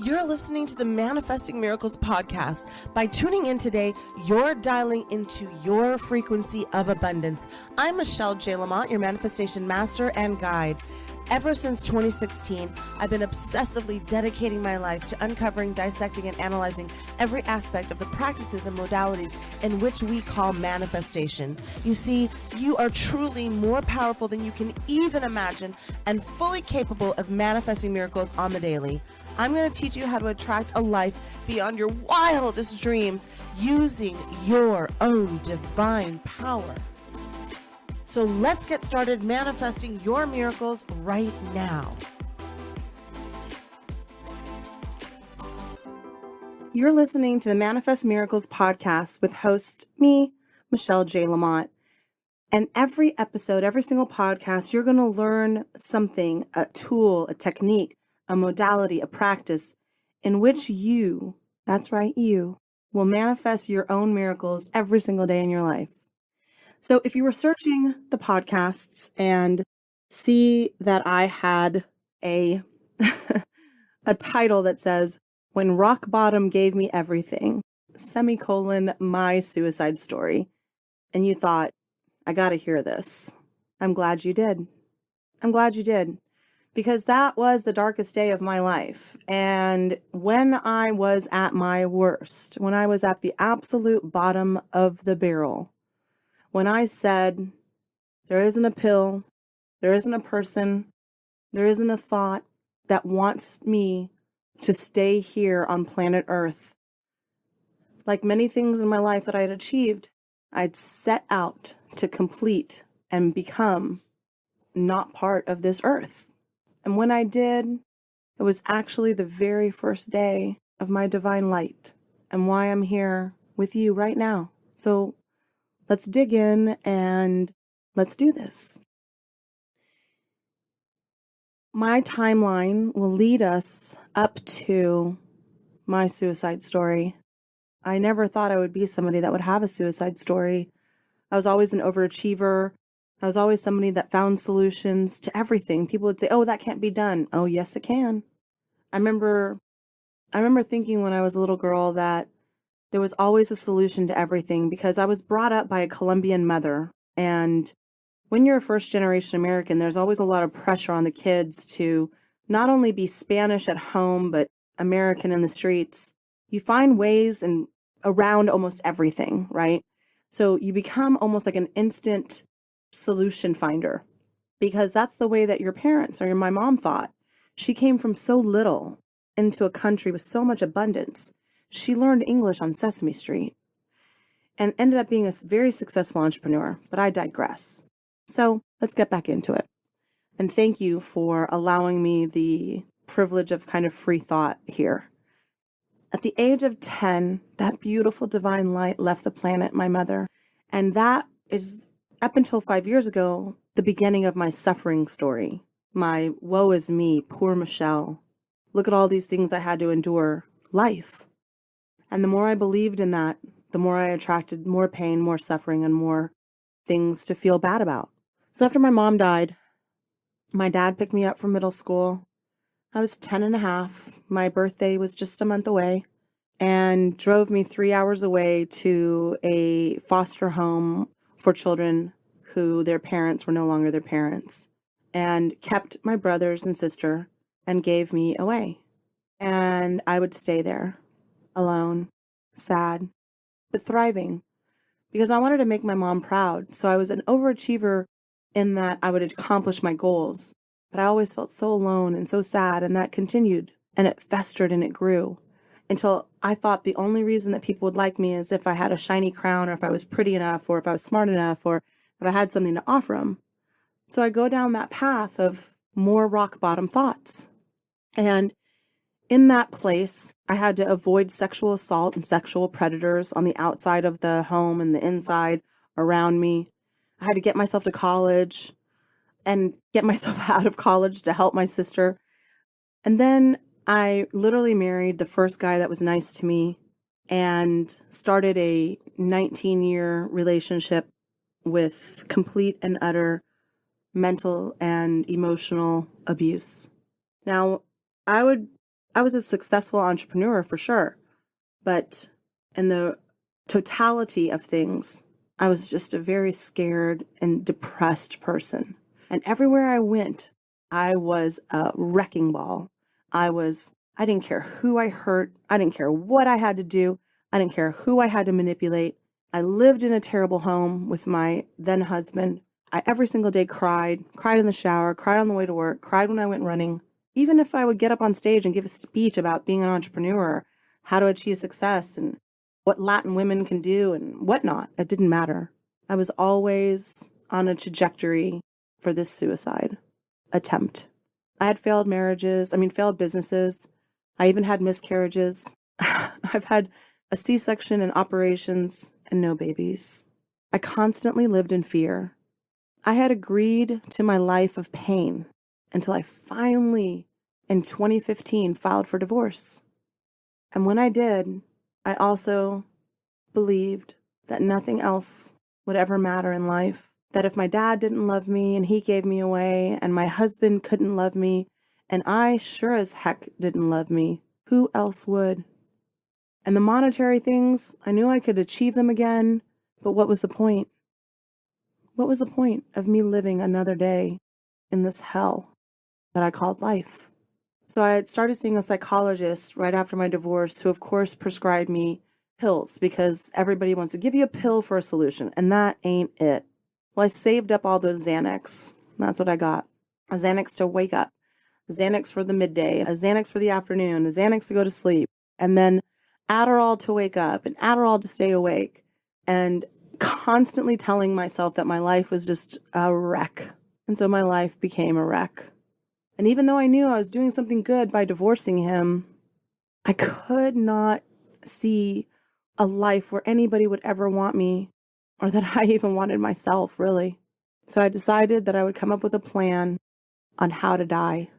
You're listening to the Manifesting Miracles podcast. By tuning in today, you're dialing into your frequency of abundance. I'm Michelle J. Lamont, your manifestation master and guide. Ever since 2016, I've been obsessively dedicating my life to uncovering, dissecting, and analyzing every aspect of the practices and modalities in which we call manifestation. You see, you are truly more powerful than you can even imagine and fully capable of manifesting miracles on the daily. I'm going to teach you how to attract a life beyond your wildest dreams using your own divine power. So let's get started manifesting your miracles right now. You're listening to the Manifest Miracles podcast with host me, Michelle J. Lamont. And every episode, every single podcast, you're going to learn something, a tool, a technique, a modality, a practice in which you, that's right, you, will manifest your own miracles every single day in your life. So if you were searching the podcasts and see that I had a a title that says, When Rock Bottom Gave Me Everything, my suicide story, and you thought, I got to hear this. I'm glad you did. I'm glad you did. Because that was the darkest day of my life. And when I was at my worst, when I was at the absolute bottom of the barrel, when I said, there isn't a pill, there isn't a person, there isn't a thought that wants me to stay here on planet Earth. Like many things in my life that I had achieved, I'd set out to complete and become not part of this earth. And when I did, it was actually the very first day of my divine light and why I'm here with you right now. So let's dig in and let's do this. My timeline will lead us up to my suicide story. I never thought I would be somebody that would have a suicide story. I was always an overachiever. I was always somebody that found solutions to everything. People would say, oh, that can't be done. Oh, yes, it can. I remember thinking when I was a little girl that there was always a solution to everything because I was brought up by a Colombian mother. And when you're a first generation American, there's always a lot of pressure on the kids to not only be Spanish at home, but American in the streets. You find ways and around almost everything, right? So you become almost like an instant solution finder because that's the way that your parents or my mom thought. She came from so little into a country with so much abundance. She learned English on Sesame Street and ended up being a very successful entrepreneur, but I digress. So let's get back into it. And thank you for allowing me the privilege of kind of free thought here. At the age of 10, that beautiful divine light left the planet, my mother. And that is, up until 5 years ago, the beginning of my suffering story. My woe is me, poor Michelle. Look at all these things I had to endure. Life. And the more I believed in that, the more I attracted more pain, more suffering, and more things to feel bad about. So after my mom died, my dad picked me up from middle school. I was 10 and a half. My birthday was just a month away and drove me 3 hours away to a foster home for children who their parents were no longer their parents and kept my brothers and sister and gave me away. And I would stay there alone, sad, but thriving because I wanted to make my mom proud. So I was an overachiever in that I would accomplish my goals, but I always felt so alone and so sad, and that continued, and it festered and it grew until I thought the only reason that people would like me is if I had a shiny crown or if I was pretty enough or if I was smart enough or if I had something to offer them. So I go down that path of more rock bottom thoughts. And in that place, I had to avoid sexual assault and sexual predators on the outside of the home and the inside around me. I had to get myself to college and get myself out of college to help my sister. And then I literally married the first guy that was nice to me and started a 19-year relationship with complete and utter mental and emotional abuse. Now, I would I was a successful entrepreneur for sure, but in the totality of things, I was just a very scared and depressed person. And everywhere I went, I was a wrecking ball. I didn't care who I hurt. I didn't care what I had to do. I didn't care who I had to manipulate. I lived in a terrible home with my then husband. I every single day cried in the shower, cried on the way to work, cried when I went running. Even if I would get up on stage and give a speech about being an entrepreneur, how to achieve success and what Latin women can do and whatnot, it didn't matter. I was always on a trajectory for this suicide attempt. I had failed failed businesses. I even had miscarriages. I've had a C-section and operations and no babies. I constantly lived in fear. I had agreed to my life of pain until I finally, in 2015, filed for divorce. And when I did, I also believed that nothing else would ever matter in life. That if my dad didn't love me and he gave me away, and my husband couldn't love me, and I sure as heck didn't love me, who else would? And the monetary things, I knew I could achieve them again, but what was the point? What was the point of me living another day in this hell that I called life? So I had started seeing a psychologist right after my divorce, who of course prescribed me pills because everybody wants to give you a pill for a solution, and that ain't it. Well, I saved up all those Xanax. That's what I got. A Xanax to wake up, a Xanax for the midday, a Xanax for the afternoon, a Xanax to go to sleep, and then Adderall to wake up and Adderall to stay awake, and constantly telling myself that my life was just a wreck. And so my life became a wreck. And even though I knew I was doing something good by divorcing him, I could not see a life where anybody would ever want me, or that I even wanted myself, really. So I decided that I would come up with a plan on how to die.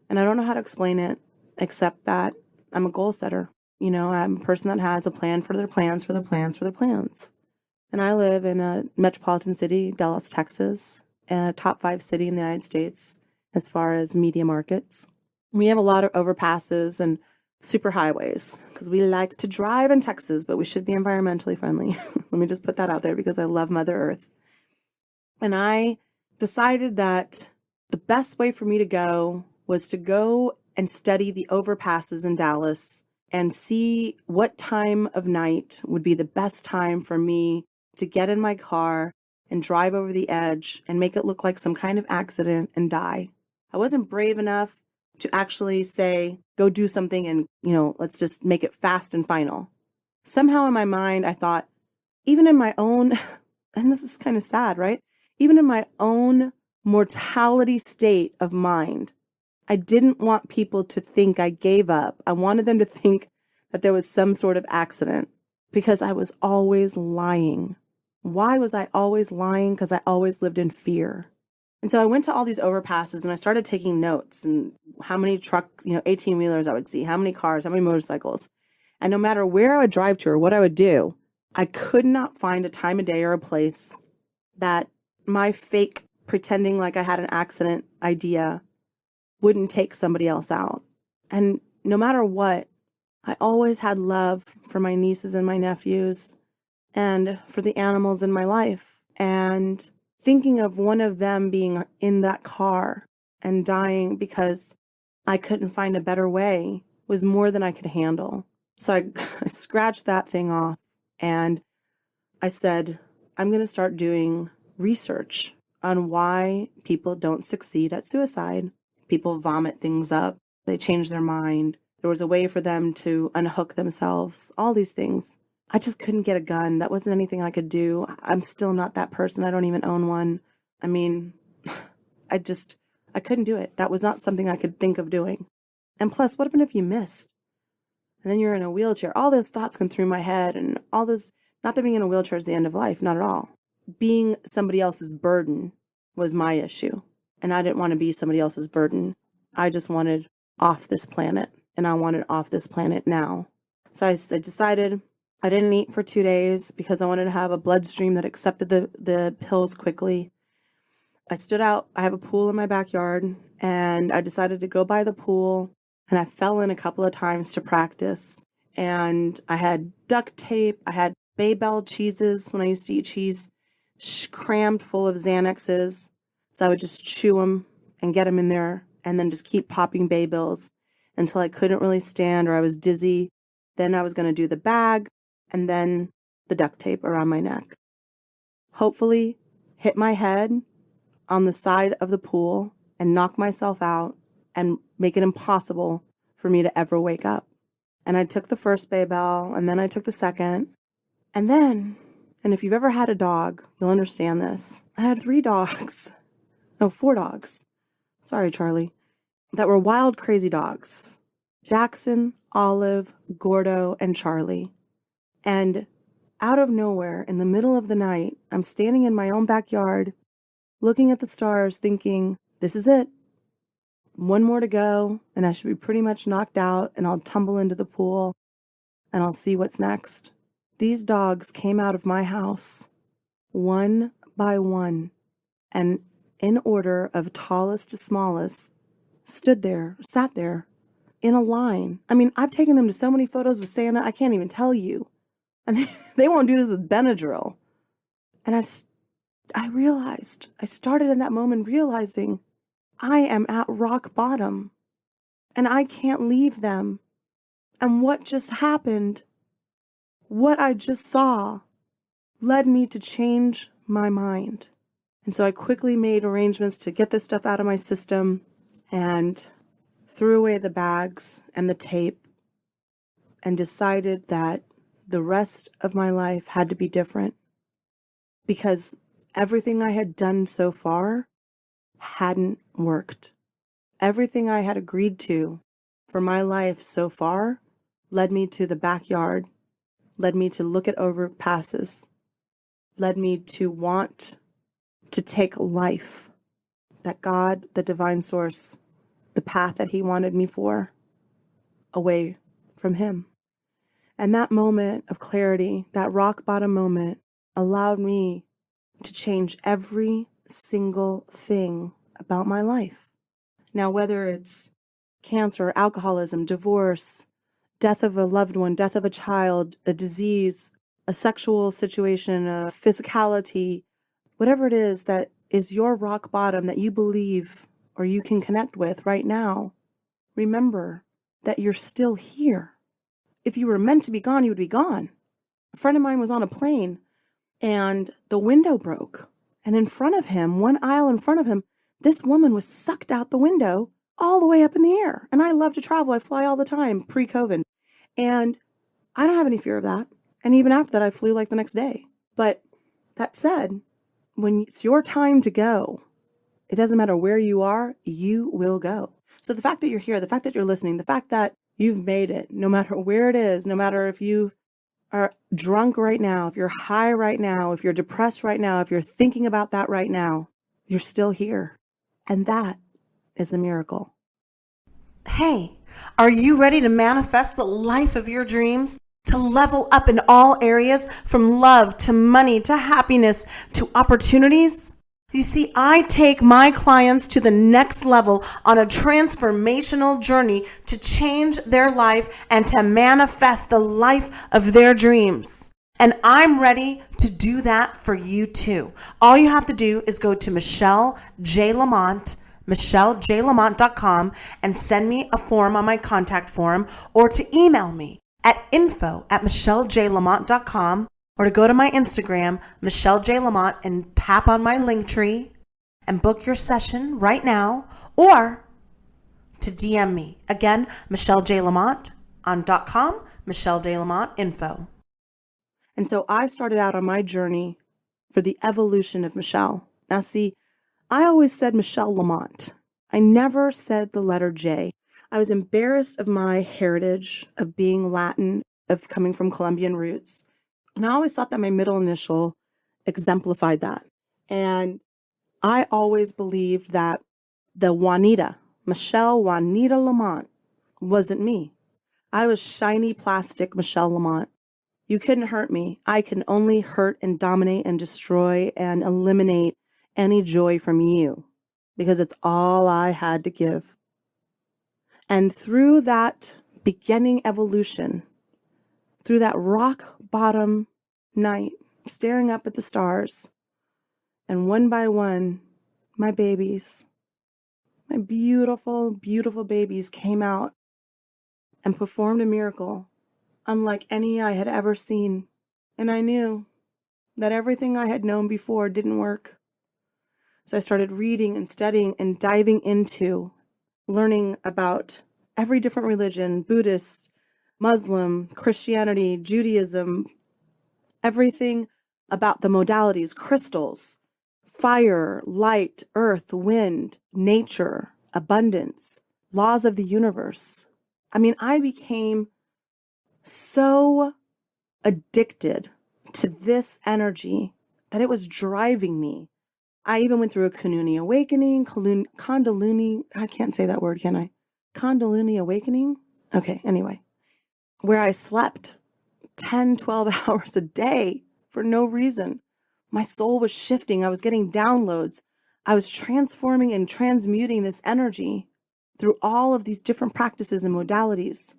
And I don't know how to explain it, except that I'm a goal setter. I'm a person that has a plan for their plans, for their plans, for their plans. And I live in a metropolitan city, Dallas, Texas, a top 5 city in the United States as far as media markets. We have a lot of overpasses and super highways because we like to drive in Texas, but we should be environmentally friendly. Let me just put that out there because I love Mother Earth. And I decided that the best way for me to go was to go and study the overpasses in Dallas and see what time of night would be the best time for me to get in my car and drive over the edge and make it look like some kind of accident and die. I wasn't brave enough to actually say, go do something and, let's just make it fast and final. Somehow in my mind, I thought, even in my own, and this is kind of sad, right? Even in my own mortality state of mind, I didn't want people to think I gave up. I wanted them to think that there was some sort of accident because I was always lying. Why was I always lying? Because I always lived in fear. And so I went to all these overpasses and I started taking notes and how many 18-wheelers I would see, how many cars, how many motorcycles. And no matter where I would drive to or what I would do, I could not find a time of day or a place that my fake pretending like I had an accident idea wouldn't take somebody else out. And no matter what, I always had love for my nieces and my nephews and for the animals in my life. And thinking of one of them being in that car and dying because I couldn't find a better way was more than I could handle. So I scratched that thing off and I said, I'm going to start doing research on why people don't succeed at suicide. People vomit things up. They change their mind. There was a way for them to unhook themselves. All these things. I just couldn't get a gun. That wasn't anything I could do. I'm still not that person. I don't even own one. I mean, I couldn't do it. That was not something I could think of doing. And plus, what happened if you missed? And then you're in a wheelchair. All those thoughts come through my head and all those, not that being in a wheelchair is the end of life, not at all. Being somebody else's burden was my issue. And I didn't want to be somebody else's burden. I just wanted off this planet. And I wanted off this planet now. So I decided I didn't eat for 2 days because I wanted to have a bloodstream that accepted the pills quickly. I stood out. I have a pool in my backyard. And I decided to go by the pool And I fell in a couple of times to practice. And I had duct tape. I had Baybell cheeses when I used to eat cheese, crammed full of Xanaxes. So I would just chew them and get them in there and then just keep popping Baybills until I couldn't really stand or I was dizzy. Then I was going to do the bag and then the duct tape around my neck. Hopefully hit my head on the side of the pool and knock myself out and make it impossible for me to ever wake up. And I took the first Baybell and then I took the second. And then, and if you've ever had a dog, you'll understand this. I had 4 dogs. Sorry, Charlie. That were wild, crazy dogs. Jackson, Olive, Gordo, and Charlie. And out of nowhere, in the middle of the night, I'm standing in my own backyard, looking at the stars, thinking, this is it. One more to go, and I should be pretty much knocked out, and I'll tumble into the pool, and I'll see what's next. These dogs came out of my house, one by one, and in order of tallest to smallest, sat there, in a line. I mean, I've taken them to so many photos with Santa, I can't even tell you. And they won't do this with Benadryl. And I realized, I started in that moment realizing I am at rock bottom and I can't leave them. And what just happened, what I just saw, led me to change my mind. And so I quickly made arrangements to get this stuff out of my system and threw away the bags and the tape and decided that the rest of my life had to be different because everything I had done so far hadn't worked. Everything I had agreed to for my life so far led me to the backyard, led me to look at overpasses, led me to want to take life, that God, the divine source, the path that he wanted me for, away from him. And that moment of clarity, that rock bottom moment, allowed me to change every single thing about my life. Now, whether it's cancer, alcoholism, divorce, death of a loved one, death of a child, a disease, a sexual situation, a physicality, whatever it is that is your rock bottom that you believe or you can connect with right now, remember that you're still here. If you were meant to be gone, you would be gone. A friend of mine was on a plane and the window broke. And in front of him, one aisle in front of him, this woman was sucked out the window all the way up in the air. And I love to travel. I fly all the time pre-COVID. And I don't have any fear of that. And even after that, I flew like the next day. But that said, when it's your time to go, it doesn't matter where you are, you will go. So the fact that you're here, the fact that you're listening, the fact that you've made it, no matter where it is, no matter if you are drunk right now, if you're high right now, if you're depressed right now, if you're thinking about that right now, you're still here. And that is a miracle. Hey, are you ready to manifest the life of your dreams? To level up in all areas, from love to money to happiness to opportunities? You see, I take my clients to the next level on a transformational journey to change their life and to manifest the life of their dreams. And I'm ready to do that for you too. All you have to do is go to Michelle J. Lamont, michellejlamont.com, and send me a form on my contact form, or to email me at info@michellejlamont.com, or to go to my Instagram, Michelle J. Lamont, and tap on my link tree and book your session right now, or to DM me. Again, Michelle J. Lamont on .com, Michelle J. Lamont info. And so I started out on my journey for the evolution of Michelle. Now see, I always said Michelle Lamont. I never said the letter J. I was embarrassed of my heritage of being Latin, of coming from Colombian roots. And I always thought that my middle initial exemplified that. And I always believed that the Juanita, Michelle Juanita Lamont, wasn't me. I was shiny plastic Michelle Lamont. You couldn't hurt me. I can only hurt and dominate and destroy and eliminate any joy from you because it's all I had to give. And through that beginning evolution, through that rock bottom night, staring up at the stars, and one by one, my babies, my beautiful, beautiful babies came out and performed a miracle unlike any I had ever seen. And I knew that everything I had known before didn't work. So I started reading and studying and diving into learning about every different religion, Buddhist, Muslim, Christianity, Judaism, everything about the modalities, crystals, fire, light, earth, wind, nature, abundance, laws of the universe. I mean, I became so addicted to this energy that it was driving me. I even went through a Kundalini awakening, Kundalini, I can't say that word, can I? Kundalini awakening? Okay, anyway, where I slept 10, 12 hours a day for no reason. My soul was shifting. I was getting downloads. I was transforming and transmuting this energy through all of these different practices and modalities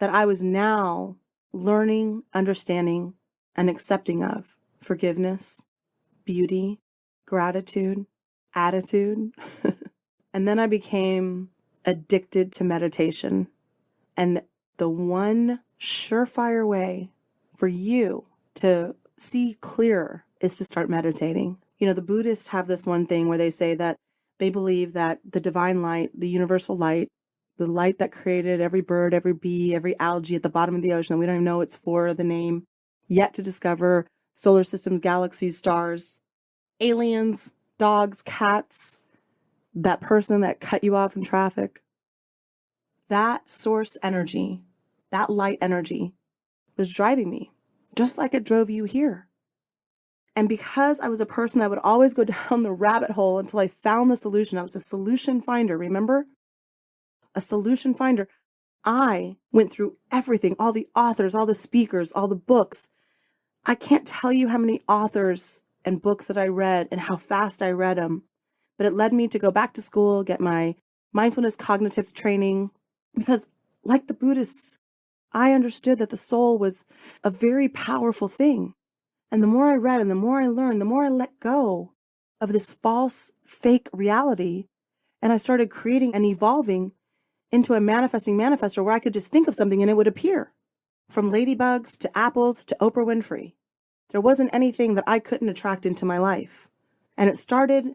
that I was now learning, understanding, and accepting of. Forgiveness, beauty, gratitude, attitude. And then I became addicted to meditation. And the one surefire way for you to see clearer is to start meditating. You know, the Buddhists have this one thing where they say that they believe that the divine light, the universal light, the light that created every bird, every bee, every algae at the bottom of the ocean that we don't even know it's for, the name, yet to discover, solar systems, galaxies, stars, aliens, dogs, cats, that person that cut you off in traffic. That source energy, that light energy was driving me, just like it drove you here. And because I was a person that would always go down the rabbit hole until I found the solution, I was a solution finder, remember? A solution finder. I went through everything, all the authors, all the speakers, all the books. I can't tell you how many authors and books that I read and how fast I read them. But it led me to go back to school, get my mindfulness cognitive training, because like the Buddhists, I understood that the soul was a very powerful thing. And the more I read and the more I learned, the more I let go of this false, fake reality. And I started creating and evolving into a manifesting manifestor where I could just think of something and it would appear. From ladybugs to apples to Oprah Winfrey. There wasn't anything that I couldn't attract into my life. And it started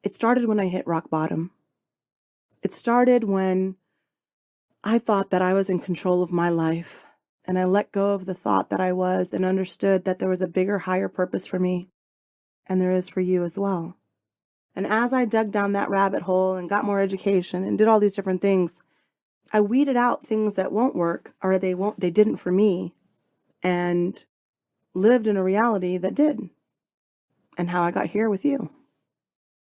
when I hit rock bottom. It started when I thought that I was in control of my life. And I let go of the thought that I was and understood that there was a bigger, higher purpose for me. And there is for you as well. And as I dug down that rabbit hole and got more education and did all these different things, I weeded out things that won't work or they didn't for me, and lived in a reality that did, and how I got here with you.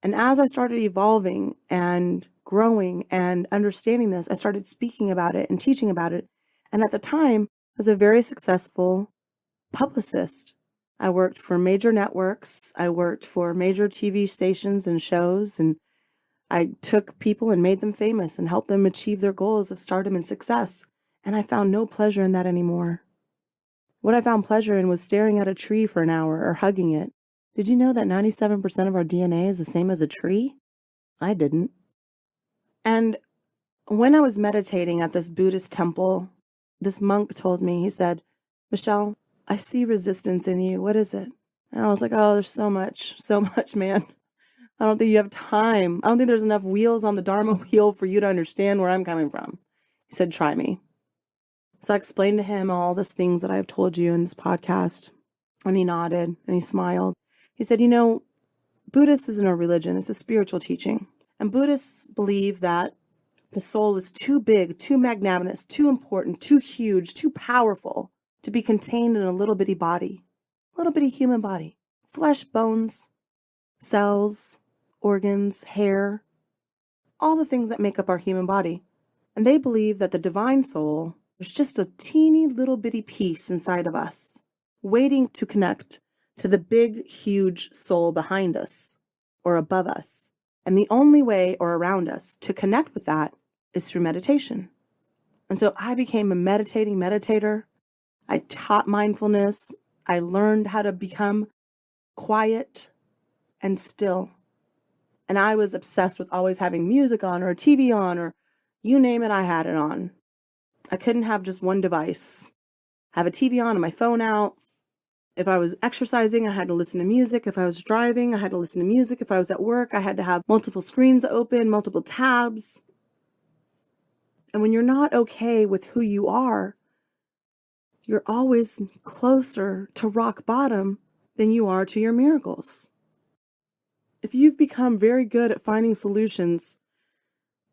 And as I started evolving and growing and understanding this, I started speaking about it and teaching about it. And at the time, I was a very successful publicist. I worked for major networks. I worked for major TV stations and shows, and I took people and made them famous and helped them achieve their goals of stardom and success. And I found no pleasure in that anymore. What I found pleasure in was staring at a tree for an hour or hugging it. Did you know that 97% of our DNA is the same as a tree? I didn't. And when I was meditating at this Buddhist temple, this monk told me, he said, "Michelle, I see resistance in you. What is it?" And I was like, "Oh, there's so much, man. I don't think you have time. I don't think there's enough wheels on the Dharma wheel for you to understand where I'm coming from." He said, "Try me." So I explained to him all these things that I've told you in this podcast. And he nodded and he smiled. He said, Buddhist isn't a religion. It's a spiritual teaching. And Buddhists believe that the soul is too big, too magnanimous, too important, too huge, too powerful to be contained in a little bitty body, little bitty human body, flesh, bones, cells, organs, hair, all the things that make up our human body. And they believe that the divine soul is just a teeny little bitty piece inside of us, waiting to connect to the big, huge soul behind us or above us. And the only way or around us to connect with that is through meditation. And so I became a meditating meditator. I taught mindfulness. I learned how to become quiet and still. And I was obsessed with always having music on or a TV on or you name it, I had it on. I couldn't have just one device. Have a TV on and my phone out. If I was exercising, I had to listen to music. If I was driving, I had to listen to music. If I was at work, I had to have multiple screens open, multiple tabs. And when you're not okay with who you are, you're always closer to rock bottom than you are to your miracles. If you've become very good at finding solutions,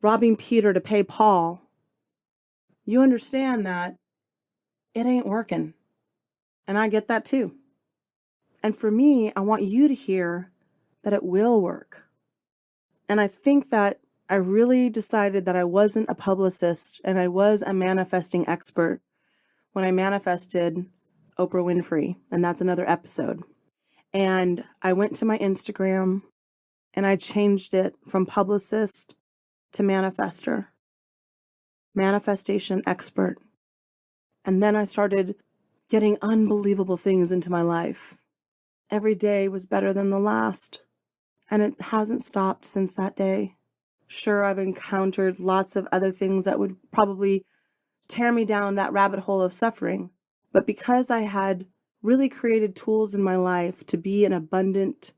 robbing Peter to pay Paul, you understand that it ain't working. And I get that too. And for me, I want you to hear that it will work. And I think that I really decided that I wasn't a publicist and I was a manifesting expert when I manifested Oprah Winfrey. And that's another episode. And I went to my Instagram and I changed it from publicist to manifester, manifestation expert. And then I started getting unbelievable things into my life. Every day was better than the last. And it hasn't stopped since that day. Sure, I've encountered lots of other things that would probably tear me down that rabbit hole of suffering. But because I had really created tools in my life to be an abundant,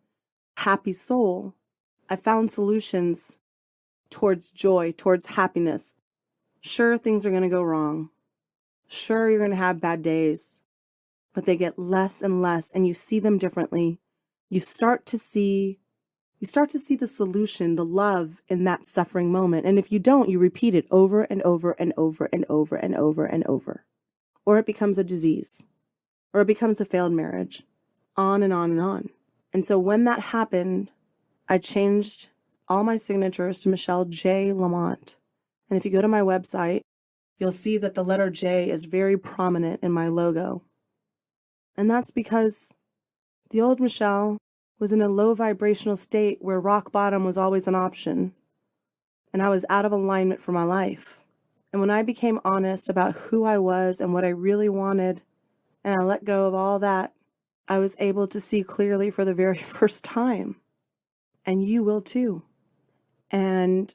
happy soul, I found solutions towards joy, towards happiness. Sure, things are going to go wrong. Sure, you're going to have bad days, but they get less and less and you see them differently. You start to see the solution, the love in that suffering moment. And if you don't, you repeat it over and over and over and over and over and over. Or it becomes a disease, or it becomes a failed marriage, on and on and on. And so when that happened, I changed all my signatures to Michelle J. Lamont. And if you go to my website, you'll see that the letter J is very prominent in my logo. And that's because the old Michelle was in a low vibrational state where rock bottom was always an option. And I was out of alignment for my life. And when I became honest about who I was and what I really wanted, and I let go of all that, I was able to see clearly for the very first time. And you will too. And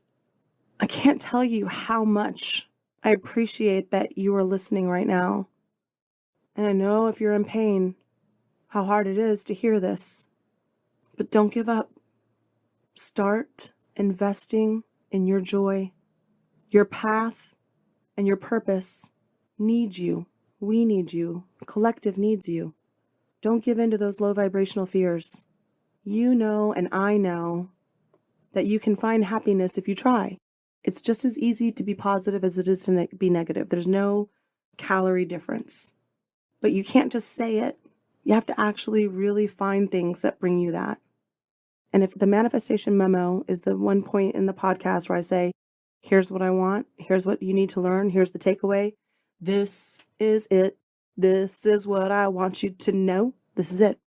I can't tell you how much I appreciate that you are listening right now. And I know if you're in pain, how hard it is to hear this. But don't give up. Start investing in your joy. Your path and your purpose need you. We need you. The collective needs you. Don't give in to those low vibrational fears. You know and I know that you can find happiness if you try. It's just as easy to be positive as it is to be negative. There's no calorie difference. But you can't just say it. You have to actually really find things that bring you that. And if the manifestation memo is the one point in the podcast where I say, here's what I want, here's what you need to learn, here's the takeaway, this is it, this is what I want you to know, this is it.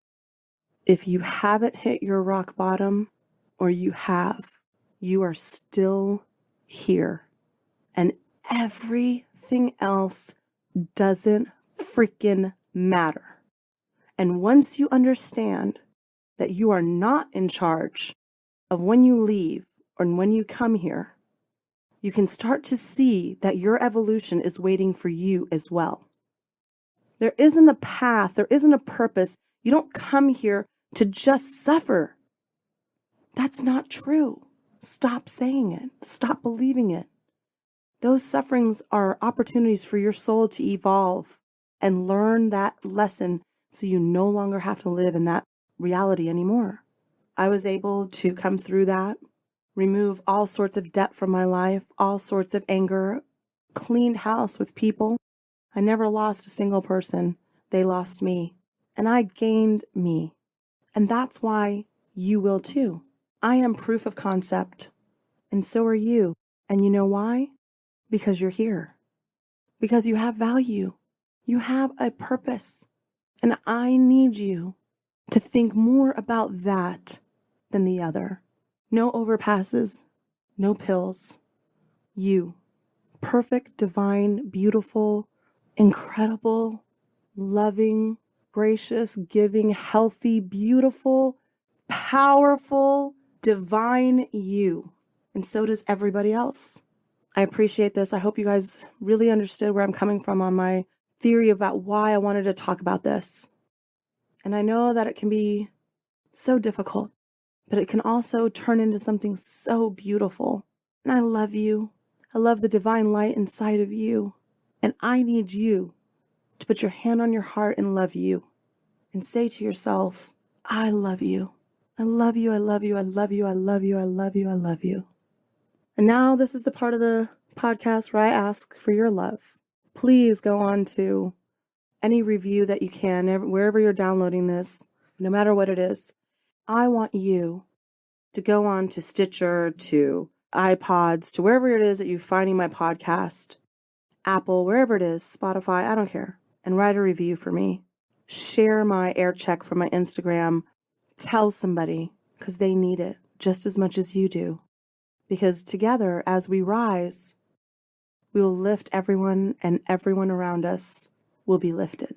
If you haven't hit your rock bottom, or you have, you are still here. And everything else doesn't freaking matter. And once you understand that you are not in charge of when you leave or when you come here, you can start to see that your evolution is waiting for you as well. There isn't a path, there isn't a purpose. You don't come here to just suffer. That's not true. Stop saying it. Stop believing it. Those sufferings are opportunities for your soul to evolve and learn that lesson so you no longer have to live in that reality anymore. I was able to come through that, remove all sorts of debt from my life, all sorts of anger, cleaned house with people. I never lost a single person. They lost me. And I gained me. And that's why you will too. I am proof of concept. And so are you. And you know why? Because you're here. Because you have value. You have a purpose. And I need you to think more about that than the other. No overpasses, no pills. You. perfect, divine, beautiful, incredible, loving, gracious, giving, healthy, beautiful, powerful, divine you. And so does everybody else. I appreciate this. I hope you guys really understood where I'm coming from on my theory about why I wanted to talk about this. And I know that it can be so difficult, but it can also turn into something so beautiful. And I love you. I love the divine light inside of you. And I need you to put your hand on your heart and love you. And say to yourself, I love you. I love you. I love you. I love you. I love you. I love you. I love you. And now this is the part of the podcast where I ask for your love. Please go on to any review that you can, wherever you're downloading this, no matter what it is. I want you to go on to Stitcher, to iPods, to wherever it is that you're finding my podcast, Apple, wherever it is, Spotify, I don't care, and write a review for me. Share my air check from my Instagram. Tell somebody, because they need it just as much as you do. Because together, as we rise, we will lift everyone, and everyone around us will be lifted.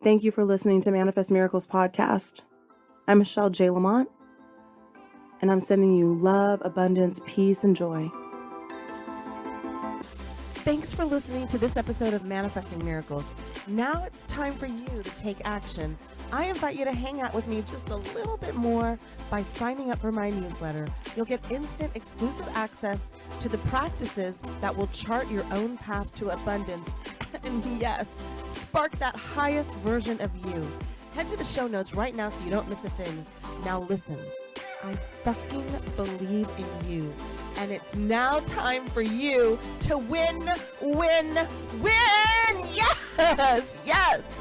Thank you for listening to Manifest Miracles podcast. I'm Michelle J. Lamont, and I'm sending you love, abundance, peace, and joy. Thanks for listening to this episode of Manifesting Miracles. Now it's time for you to take action. I invite you to hang out with me just a little bit more by signing up for my newsletter. You'll get instant exclusive access to the practices that will chart your own path to abundance. And yes, spark that highest version of you. Head to the show notes right now so you don't miss a thing. Now listen, I fucking believe in you. And it's now time for you to win, win, win! Yes! Yes!